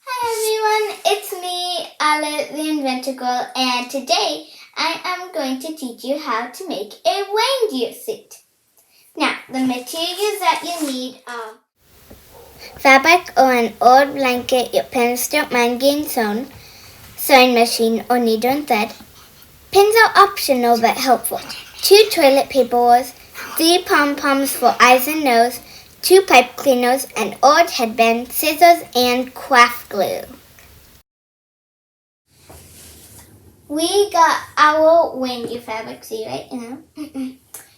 Hi everyone, it's me, Alice the Inventor Girl, and today I am going to teach you how to make a reindeer suit. Now, the materials that you need are fabric or an old blanket your parents don't mind getting sewn, sewing machine or needle and thread. Pins are optional but helpful. 2 toilet paper rolls, 3 pom-poms for eyes and nose, 2 pipe cleaners, an old headband, scissors, and craft glue. We got our reindeer fabric, see right now,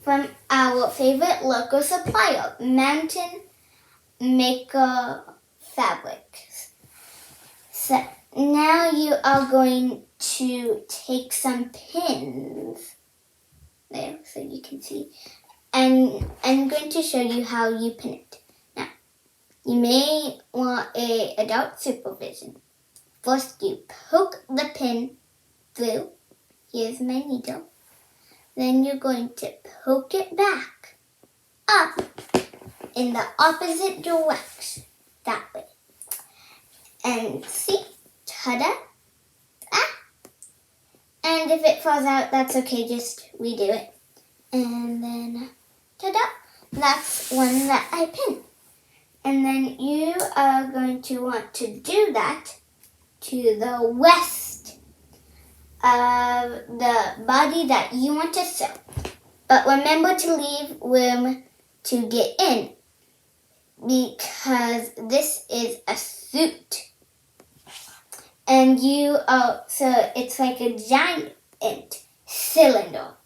from our favorite local supplier, Mountain Maker Fabrics. So now you are going to take some pins there so you can see, and I'm going to show you how you pin it. Now, you may want a adult supervision. First, you poke the pin through. Here's my needle. Then you're going to poke it back up in the opposite direction, that way. And see, ta-da! And if it falls out, that's okay, just redo it. And then, ta-da! That's one that I pinned. And then you are going to want to do that to the west of the body that you want to sew. But remember to leave room to get in, because this is a suit. And so it's like a giant cylinder.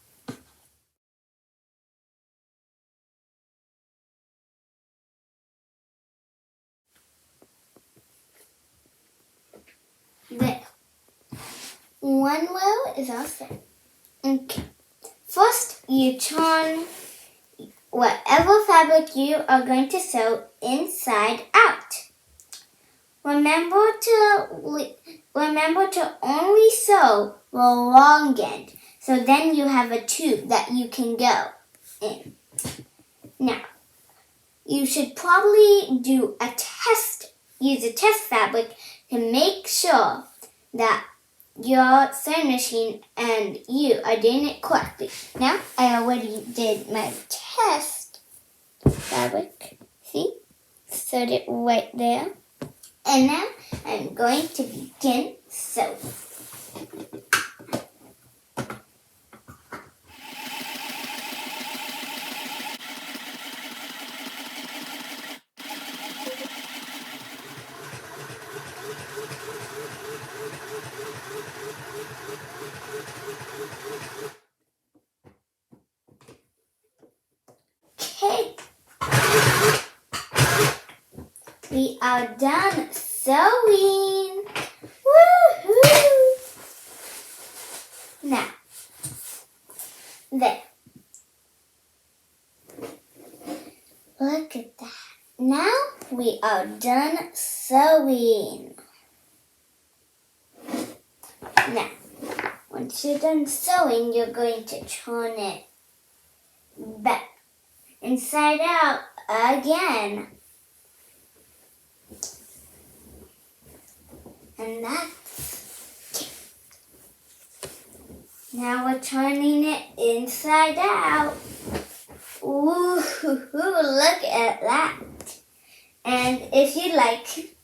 There. One row is all set. Okay. First, you turn whatever fabric you are going to sew inside out. Remember to only sew the long end, so then you have a tube that you can go in. Now, you should probably use a test fabric to make sure that your sewing machine and you are doing it correctly. Now, I already did my test fabric. See? Sewed it right there. And now, I'm going to begin sewing. Okay, we are done sewing. Woohoo! Now, there. Look at that. Now we are done sewing. Now, once you're done sewing, you're going to turn it back inside out again. And that's it. Now we're turning it inside out. Ooh, look at that. And if you like,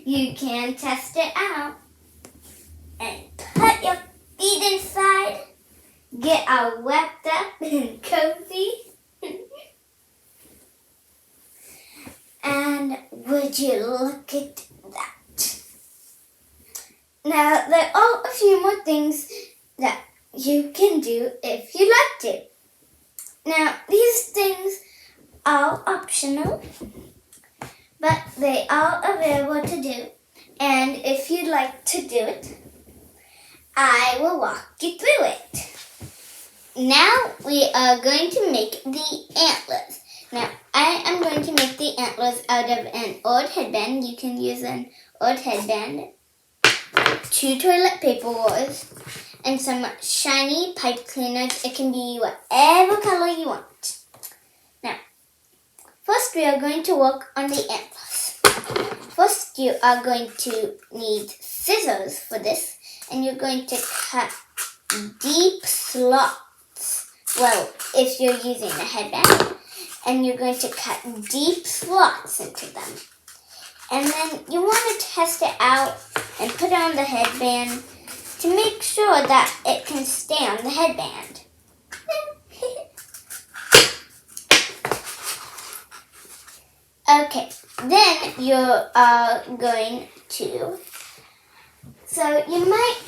you can test it out and put your feet inside. Get all wrapped up and cozy. And would you look at that? Now, there are a few more things that you can do if you like to. Now, these things are optional, but they are available to do. And if you'd like to do it, I will walk you through it. Now, we are going to make the antlers. Now, I am going to make the antlers out of an old headband. You can use an old headband, 2 toilet paper rolls, and some shiny pipe cleaners. It can be whatever color you want. Now, first we are going to work on the antlers. First, you are going to need scissors for this, and you're going to cut deep slots. Well, if you're using a headband, and you're going to cut deep slots into them. And then you want to test it out and put on the headband to make sure that it can stay on the headband. Okay, then you are going to, so you might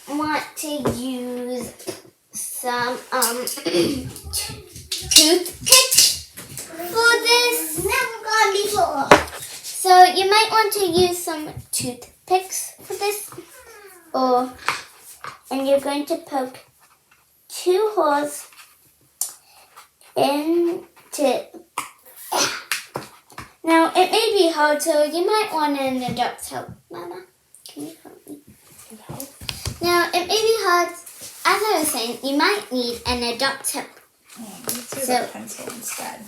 want to use some toothpicks for this. Never gone before. So you might want to use some toothpicks for this, and you're going to poke 2 holes into. Now it may be hard, so you might want an adult's help. Mama, can you help me? Now it may be hard. As I was saying, you might need an adult's help. Let's use a pencil instead.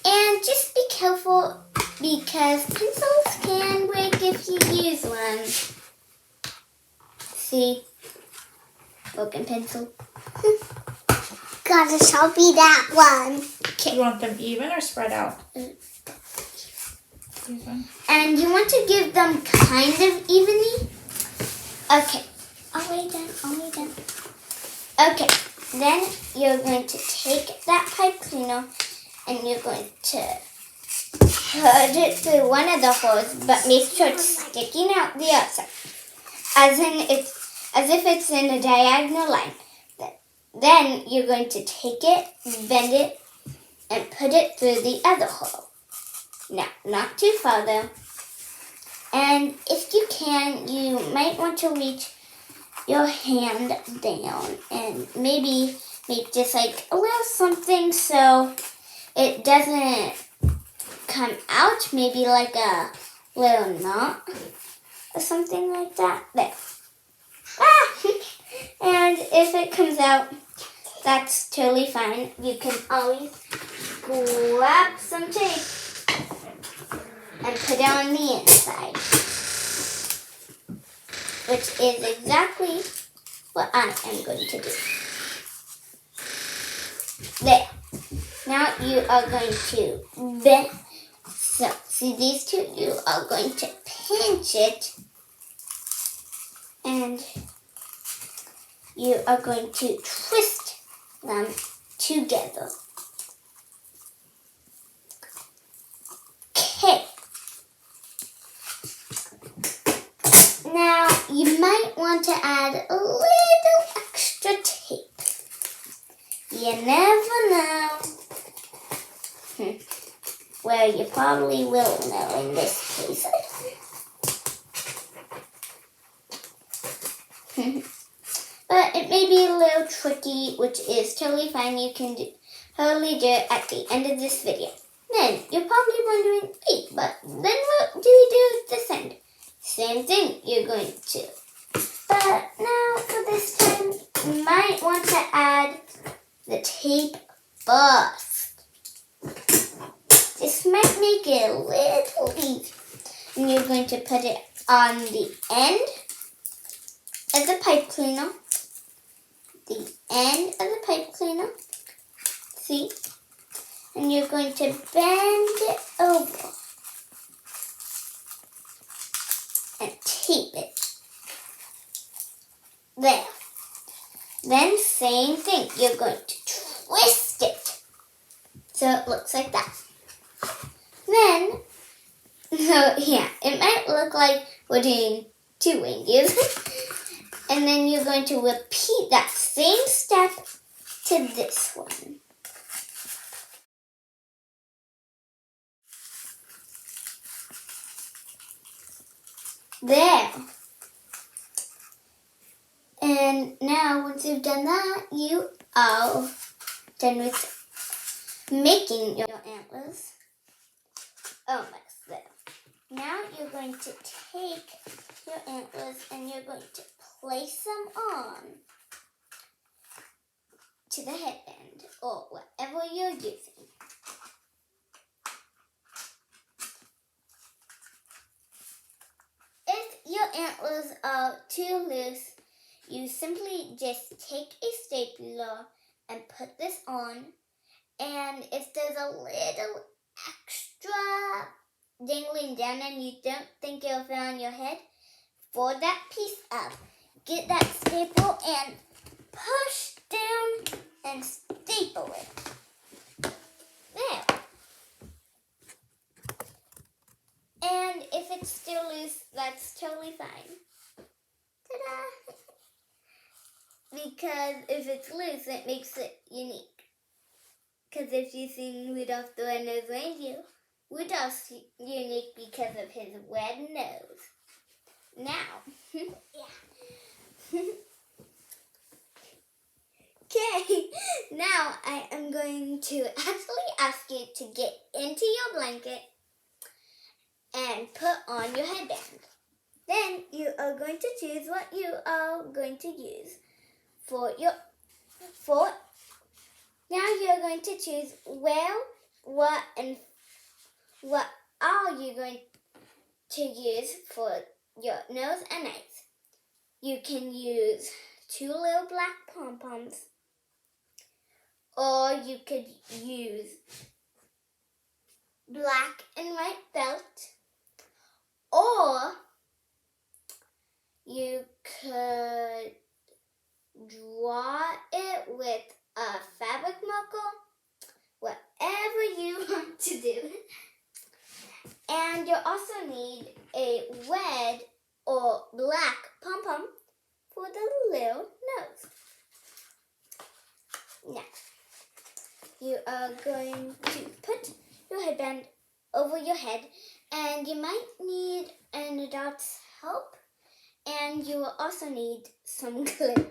And just be careful because pencils can break if you use one. See? Broken pencil. Gotta Sharpie that one. Okay. You want them even or spread out? Even. And you want to give them kind of evenly. Okay. I'll lay down. Okay. Then you're going to take that pipe cleaner and you're going to put it through one of the holes, but make sure it's sticking out the outside, as if it's in a diagonal line. Then you're going to take it, bend it, and put it through the other hole. Now, not too far though. And if you can, you might want to reach your hand down and maybe make just like a little something so it doesn't come out, maybe like a little knot or something like that. There. And if it comes out, that's totally fine. You can always grab some tape and put it on the inside, which is exactly what I am going to do. There. Now you are going to bend. So, see these two? You are going to pinch it and you are going to twist them together. Okay. Now, you might want to add a little extra tape. You never know. Well, you probably will know in this case. But it may be a little tricky, which is totally fine. You can totally do it at the end of this video. Then, you're probably wondering, wait, but then what do we do at this end? Same thing, you're going to. But now, for this time, you might want to add the tape first. This might make it a little easier. And you're going to put it on the end of the pipe cleaner. The end of the pipe cleaner. See? And you're going to bend it over and tape it. There. Then same thing. You're going to twist it so it looks like that. Then, so yeah, it might look like we're doing 2 reindeers. And then you're going to repeat that same step to this one. There. And now, once you've done that, you are done with making your antlers. Almost there. Now you're going to take your antlers and you're going to place them on to the headband or whatever you're using. antlers are too loose, you simply just take a stapler and put this on. And if there's a little extra dangling down and you don't think it'll fit on your head, fold that piece up, get that staple and push down and staple it. There. And if it's still loose, that's totally fine. Ta-da! Because if it's loose, it makes it unique. Because if you've seen Rudolph the Red-Nosed Reindeer, Rudolph's unique because of his red nose. Now, okay, now I am going to actually ask you to get into your blanket and put on your headband. Then you are going to choose what you are going to use now you're going to choose what are you going to use for your nose and eyes. You can use 2 little black pom-poms, or you could use black and white belt, or you could draw it with a fabric marker, whatever you want to do. And you also need a red or black pom-pom for the little nose. Next, you are going to put your headband over your head, and you might need an adult's help, and you will also need some glue.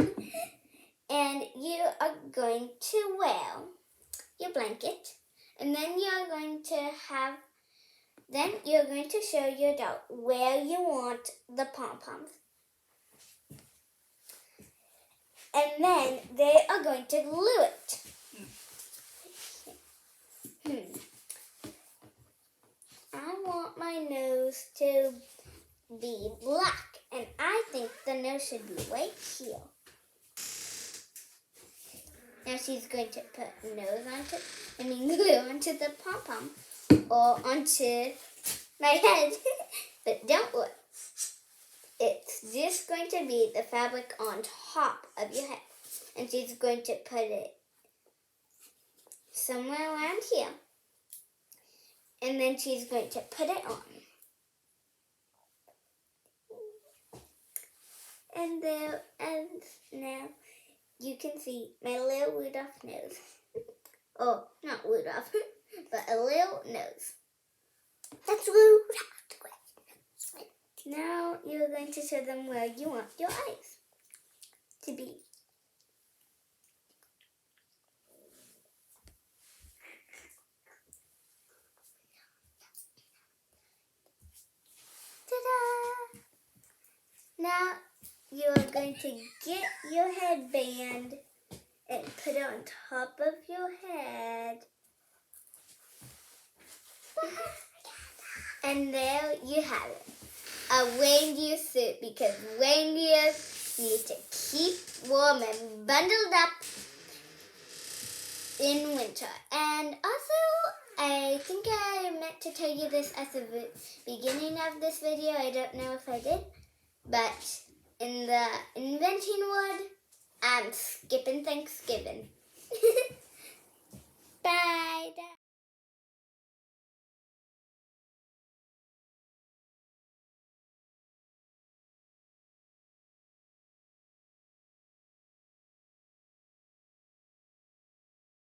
And you are going to wear your blanket, and then you're going to show your adult where you want the pom-poms. And then they are going to glue it. I want my nose to be black, and I think the nose should be right here. Now she's going to put glue onto the pom-pom or onto my head. But don't worry. It's just going to be the fabric on top of your head. And she's going to put it somewhere around here. And then she's going to put it on. And now you can see my little Rudolph nose. Oh, not Rudolph, but a little nose. That's Rudolph. Now you're going to show them where you want your eyes to be. Ta-da! Now you are going to get your headband and put it on top of your head. And there you have it. A reindeer suit, because reindeers need to keep warm and bundled up in winter. And also, I think I meant to tell you this at the beginning of this video. I don't know if I did. But in the inventing word, I'm skipping Thanksgiving. Bye.